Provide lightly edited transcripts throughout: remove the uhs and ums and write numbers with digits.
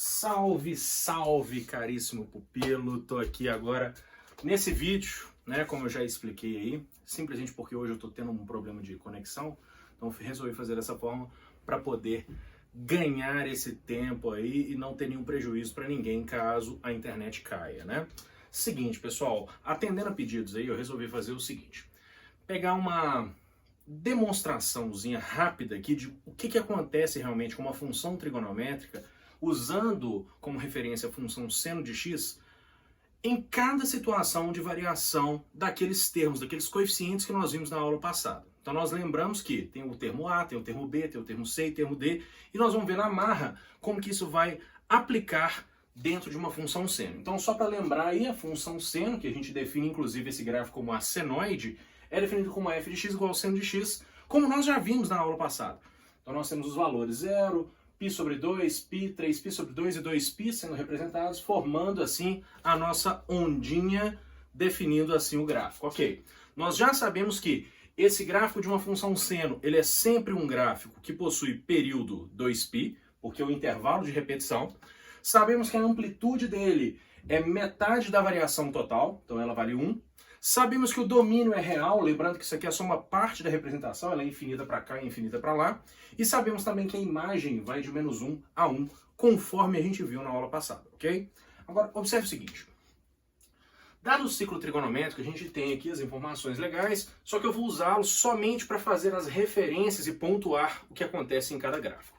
Salve, salve, caríssimo pupilo! Tô aqui agora nesse vídeo, né, como eu já expliquei aí, simplesmente porque hoje eu tô tendo um problema de conexão, então resolvi fazer dessa forma para poder ganhar esse tempo aí e não ter nenhum prejuízo para ninguém caso a internet caia, né? Seguinte, pessoal, atendendo a pedidos aí, eu resolvi fazer o seguinte, pegar uma demonstraçãozinha rápida aqui de o que acontece realmente com uma função trigonométrica usando como referência a função seno de x em cada situação de variação daqueles termos, daqueles coeficientes que nós vimos na aula passada. Então nós lembramos que tem o termo A, tem o termo B, tem o termo C e o termo D, e nós vamos ver na marra como que isso vai aplicar dentro de uma função seno. Então só para lembrar aí, a função seno, que a gente define inclusive esse gráfico como a senoide, é definido como f de x igual ao seno de x, como nós já vimos na aula passada. Então nós temos os valores 0, π sobre 2, π, 3π sobre 2 e 2π sendo representados, formando assim a nossa ondinha, definindo assim o gráfico. Ok, nós já sabemos que esse gráfico de uma função seno, ele é sempre um gráfico que possui período 2π, porque é o intervalo de repetição. Sabemos que a amplitude dele é metade da variação total, então ela vale 1. Sabemos que o domínio é real, lembrando que isso aqui é só uma parte da representação, ela é infinita para cá e infinita para lá. E sabemos também que a imagem vai de menos 1 a 1, conforme a gente viu na aula passada, ok? Agora, observe o seguinte. Dado o ciclo trigonométrico, a gente tem aqui as informações legais, só que eu vou usá-lo somente para fazer as referências e pontuar o que acontece em cada gráfico.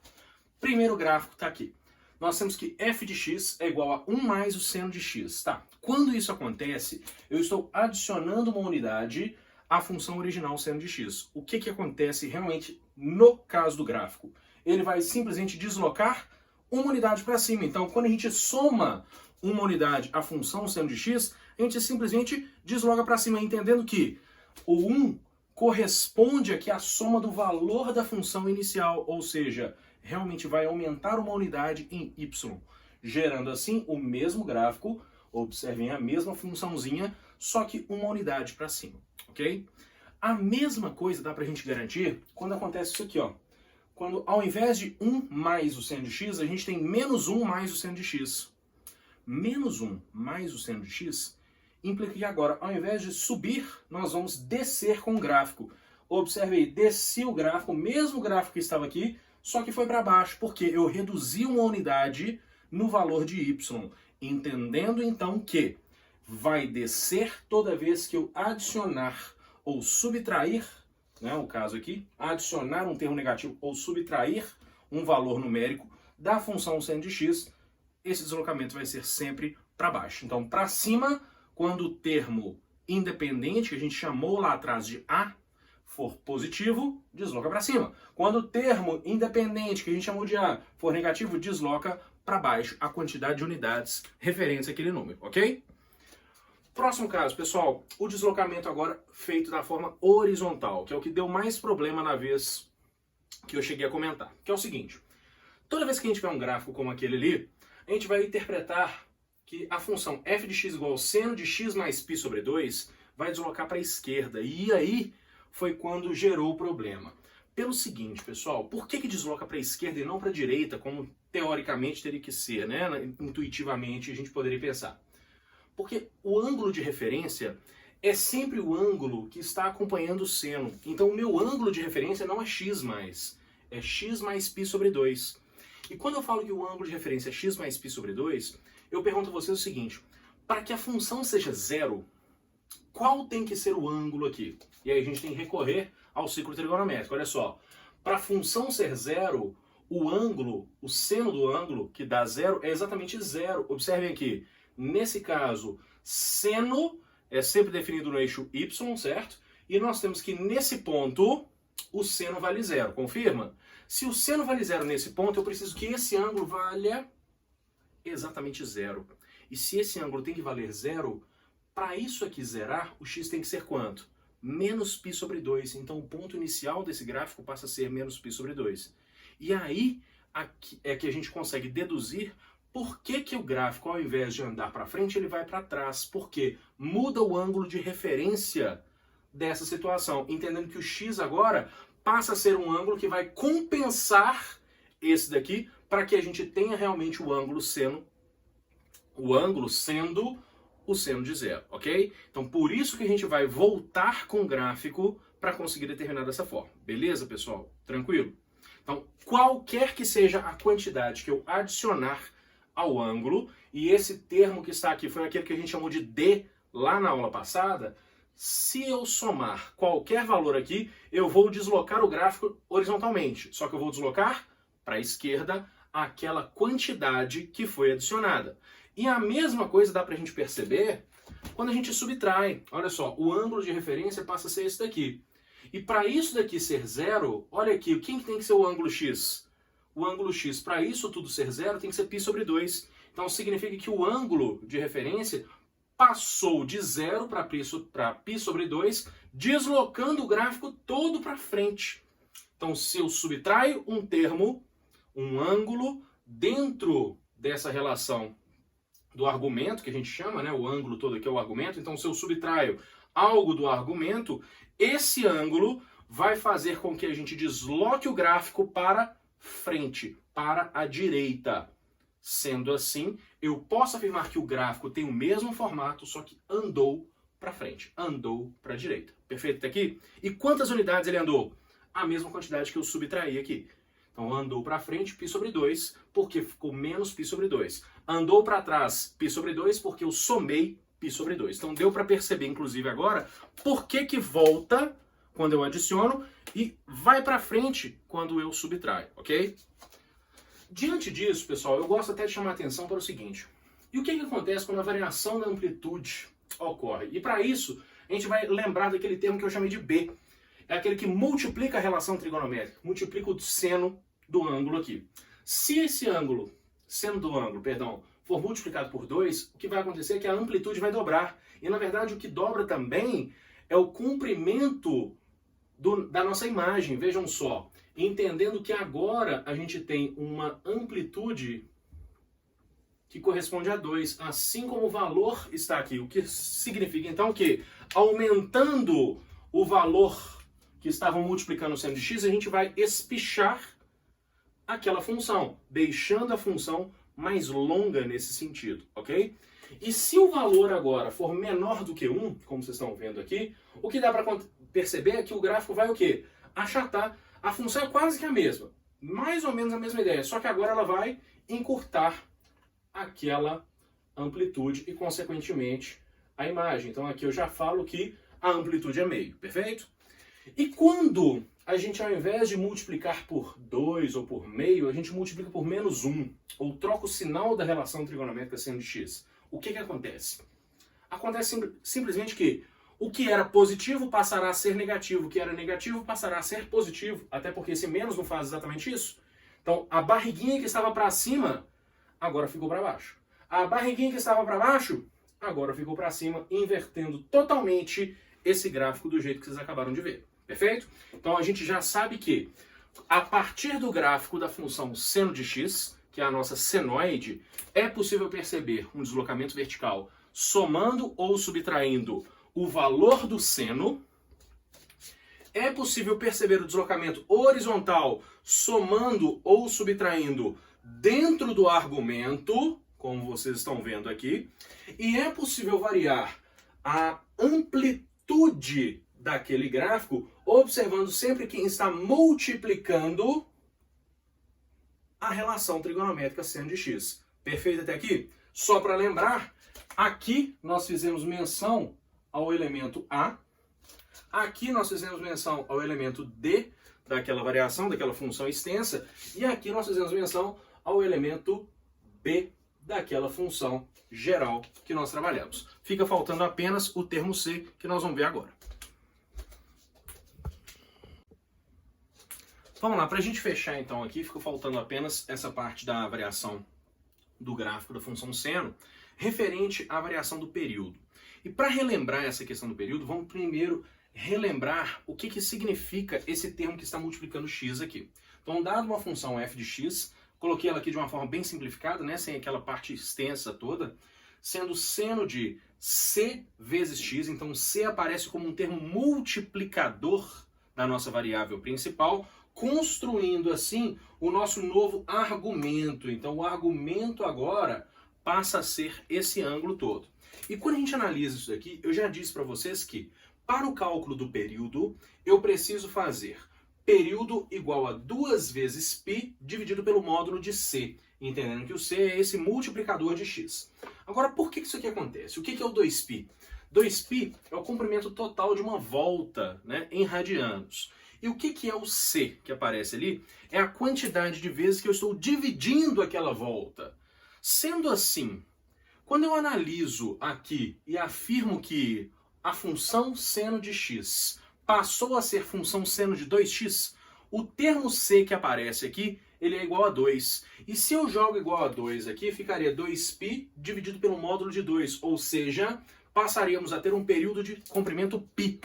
Primeiro gráfico está aqui. Nós temos que f de x é igual a 1 mais o seno de x, tá? Quando isso acontece, eu estou adicionando uma unidade à função original seno de x. O que acontece realmente no caso do gráfico? Ele vai simplesmente deslocar uma unidade para cima. Então, quando a gente soma uma unidade à função seno de x, a gente simplesmente desloca para cima, entendendo que o 1 corresponde aqui à soma do valor da função inicial, ou seja, realmente vai aumentar uma unidade em y, gerando assim o mesmo gráfico, observem a mesma funçãozinha, só que uma unidade para cima, ok? A mesma coisa dá para a gente garantir quando acontece isso aqui, ó. Quando ao invés de 1 mais o seno de x, a gente tem menos 1 mais o seno de x. Menos 1 mais o seno de x implica que agora, ao invés de subir, nós vamos descer com o gráfico. Observe aí, desci o gráfico, o mesmo gráfico que estava aqui, só que foi para baixo, porque eu reduzi uma unidade no valor de y, entendendo então que vai descer toda vez que eu adicionar ou subtrair, né, o caso aqui, adicionar um termo negativo ou subtrair um valor numérico da função seno de x, esse deslocamento vai ser sempre para baixo. Então, para cima, quando o termo independente, que a gente chamou lá atrás de a, for positivo, desloca para cima. Quando o termo independente, que a gente chamou de A, for negativo, desloca para baixo a quantidade de unidades referentes àquele número, ok? Próximo caso, pessoal, o deslocamento agora feito da forma horizontal, que é o que deu mais problema na vez que eu cheguei a comentar, que é o seguinte. Toda vez que a gente tiver um gráfico como aquele ali, a gente vai interpretar que a função f de x igual ao seno de x mais π sobre 2 vai deslocar para a esquerda, e aí foi quando gerou o problema. Pelo seguinte, pessoal, por que desloca para a esquerda e não para a direita, como teoricamente teria que ser, né? Intuitivamente a gente poderia pensar. Porque o ângulo de referência é sempre o ângulo que está acompanhando o seno. Então o meu ângulo de referência não é x mais, é x mais π sobre 2. E quando eu falo que o ângulo de referência é x mais π sobre 2, eu pergunto a vocês o seguinte, para que a função seja zero, qual tem que ser o ângulo aqui? E aí a gente tem que recorrer ao ciclo trigonométrico. Olha só, para a função ser zero, o ângulo, o seno do ângulo, que dá zero, é exatamente zero. Observem aqui, nesse caso, seno é sempre definido no eixo y, certo? E nós temos que nesse ponto, o seno vale zero. Confirma? Se o seno vale zero nesse ponto, eu preciso que esse ângulo valha exatamente zero. E se esse ângulo tem que valer zero, para isso aqui zerar, o x tem que ser quanto? Menos π sobre 2. Então o ponto inicial desse gráfico passa a ser menos π sobre 2. E aí aqui é que a gente consegue deduzir por que o gráfico, ao invés de andar para frente, ele vai para trás. Porque muda o ângulo de referência dessa situação. Entendendo que o x agora passa a ser um ângulo que vai compensar esse daqui para que a gente tenha realmente o ângulo sendo o seno de zero, ok? Então, por isso que a gente vai voltar com o gráfico para conseguir determinar dessa forma. Beleza, pessoal? Tranquilo? Então, qualquer que seja a quantidade que eu adicionar ao ângulo, e esse termo que está aqui foi aquele que a gente chamou de D lá na aula passada, se eu somar qualquer valor aqui, eu vou deslocar o gráfico horizontalmente. Só que eu vou deslocar para a esquerda aquela quantidade que foi adicionada. E a mesma coisa dá para a gente perceber quando a gente subtrai. Olha só, o ângulo de referência passa a ser esse daqui. E para isso daqui ser zero, olha aqui, quem que tem que ser o ângulo x? O ângulo x, para isso tudo ser zero, tem que ser π sobre 2. Então significa que o ângulo de referência passou de 0 para π sobre 2, deslocando o gráfico todo para frente. Então, se eu subtraio um termo, um ângulo, dentro dessa relação do argumento, que a gente chama, né, o ângulo todo aqui é o argumento, então se eu subtraio algo do argumento, esse ângulo vai fazer com que a gente desloque o gráfico para frente, para a direita. Sendo assim, eu posso afirmar que o gráfico tem o mesmo formato, só que andou para frente, andou para a direita. Perfeito até aqui? E quantas unidades ele andou? A mesma quantidade que eu subtraí aqui. Então, andou para frente, π sobre 2, porque ficou menos π sobre 2. Andou para trás, π sobre 2, porque eu somei π sobre 2. Então, deu para perceber, inclusive, agora, por que volta quando eu adiciono e vai para frente quando eu subtraio, ok? Diante disso, pessoal, eu gosto até de chamar a atenção para o seguinte. E o que acontece quando a variação da amplitude ocorre? E para isso, a gente vai lembrar daquele termo que eu chamei de B. É aquele que multiplica a relação trigonométrica, multiplica o seno do ângulo aqui. Se esse ângulo, seno do ângulo, perdão, for multiplicado por 2, o que vai acontecer é que a amplitude vai dobrar. E, na verdade, o que dobra também é o comprimento da nossa imagem. Vejam só. Entendendo que agora a gente tem uma amplitude que corresponde a 2, assim como o valor está aqui. O que significa então que, aumentando o valor que estavam multiplicando o seno de x, a gente vai espichar aquela função, deixando a função mais longa nesse sentido, ok? E se o valor agora for menor do que 1, como vocês estão vendo aqui, o que dá para perceber é que o gráfico vai o quê? Achatar. A função é quase que a mesma, mais ou menos a mesma ideia, só que agora ela vai encurtar aquela amplitude e, consequentemente, a imagem. Então aqui eu já falo que a amplitude é meio, perfeito? E quando a gente, ao invés de multiplicar por 2 ou por meio, a gente multiplica por menos 1, ou troca o sinal da relação trigonométrica seno de x, o que acontece? Acontece simplesmente que o que era positivo passará a ser negativo, o que era negativo passará a ser positivo, até porque esse menos não faz exatamente isso. Então, a barriguinha que estava para cima, agora ficou para baixo. A barriguinha que estava para baixo, agora ficou para cima, invertendo totalmente esse gráfico do jeito que vocês acabaram de ver. Perfeito? Então, a gente já sabe que, a partir do gráfico da função seno de x, que é a nossa senoide, é possível perceber um deslocamento vertical somando ou subtraindo o valor do seno. É possível perceber o deslocamento horizontal somando ou subtraindo dentro do argumento, como vocês estão vendo aqui. E é possível variar a amplitude daquele gráfico observando sempre quem está multiplicando a relação trigonométrica seno de x. Perfeito até aqui? Só para lembrar, aqui nós fizemos menção ao elemento A. Aqui nós fizemos menção ao elemento D, daquela variação, daquela função extensa. E aqui nós fizemos menção ao elemento B, daquela função geral que nós trabalhamos. Fica faltando apenas o termo C, que nós vamos ver agora. Vamos lá, para a gente fechar então aqui, fica faltando apenas essa parte da variação do gráfico da função seno, referente à variação do período. E para relembrar essa questão do período, vamos primeiro relembrar o que significa esse termo que está multiplicando x aqui. Então, dado uma função f de x, coloquei ela aqui de uma forma bem simplificada, né, sem aquela parte extensa toda, sendo seno de c vezes x, então c aparece como um termo multiplicador da nossa variável principal, construindo assim o nosso novo argumento. Então o argumento agora passa a ser esse ângulo todo. E quando a gente analisa isso daqui, eu já disse para vocês que para o cálculo do período, eu preciso fazer período igual a 2 vezes π dividido pelo módulo de c, entendendo que o c é esse multiplicador de x. Agora, por que isso aqui acontece? O que é o 2π? 2π é o comprimento total de uma volta, né, em radianos. E o que é o c que aparece ali? É a quantidade de vezes que eu estou dividindo aquela volta. Sendo assim, quando eu analiso aqui e afirmo que a função seno de x passou a ser função seno de 2x, o termo c que aparece aqui, ele é igual a 2. E se eu jogo igual a 2 aqui, ficaria 2π dividido pelo módulo de 2, ou seja, passaríamos a ter um período de comprimento π.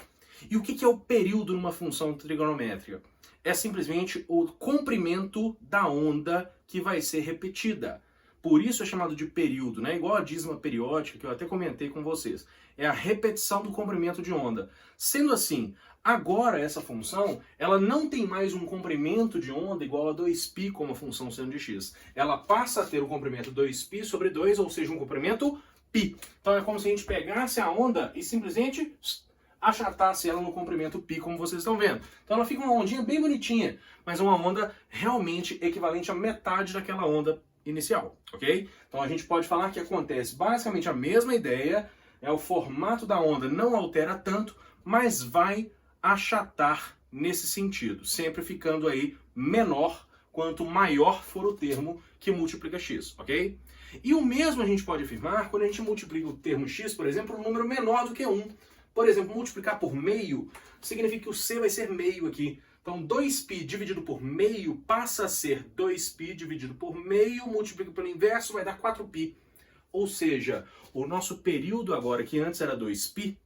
E o que é o período numa função trigonométrica? É simplesmente o comprimento da onda que vai ser repetida. Por isso é chamado de período, né? Igual a dízima periódica, que eu até comentei com vocês. É a repetição do comprimento de onda. Sendo assim, agora essa função, ela não tem mais um comprimento de onda igual a 2π como a função seno de x. Ela passa a ter o comprimento 2π sobre 2, ou seja, um comprimento π. Então é como se a gente pegasse a onda e simplesmente achatasse ela no comprimento π, como vocês estão vendo. Então ela fica uma ondinha bem bonitinha, mas uma onda realmente equivalente à metade daquela onda inicial, ok? Então a gente pode falar que acontece basicamente a mesma ideia, o formato da onda não altera tanto, mas vai achatar nesse sentido, sempre ficando aí menor quanto maior for o termo que multiplica x, ok? E o mesmo a gente pode afirmar quando a gente multiplica o termo x, por exemplo, um número menor do que 1. Por exemplo, multiplicar por meio significa que o c vai ser meio aqui. Então, 2π dividido por meio passa a ser 2π dividido por meio, multiplica pelo inverso, vai dar 4π. Ou seja, o nosso período agora, que antes era 2π,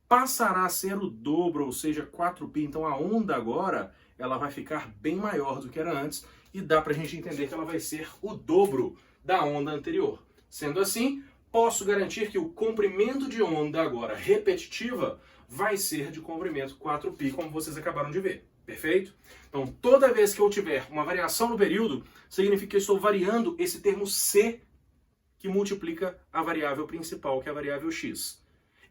passará a ser o dobro, ou seja, 4π. Então, a onda agora, ela vai ficar bem maior do que era antes, e dá para a gente entender que ela vai ser o dobro da onda anterior. Sendo assim, posso garantir que o comprimento de onda agora repetitiva vai ser de comprimento 4π, como vocês acabaram de ver. Perfeito? Então, toda vez que eu tiver uma variação no período, significa que eu estou variando esse termo c, que multiplica a variável principal, que é a variável x.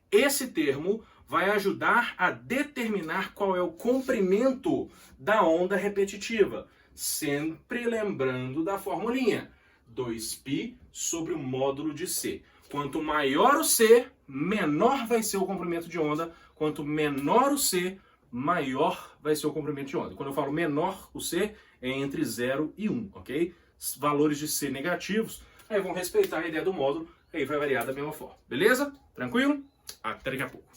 Esse termo vai ajudar a determinar qual é o comprimento da onda repetitiva, sempre lembrando da formulinha. 2π sobre o módulo de c. Quanto maior o c, menor vai ser o comprimento de onda. Quanto menor o c, maior vai ser o comprimento de onda. Quando eu falo menor, o c é entre 0 e 1, ok? Valores de c negativos, aí vão respeitar a ideia do módulo, aí vai variar da mesma forma. Beleza? Tranquilo? Até daqui a pouco.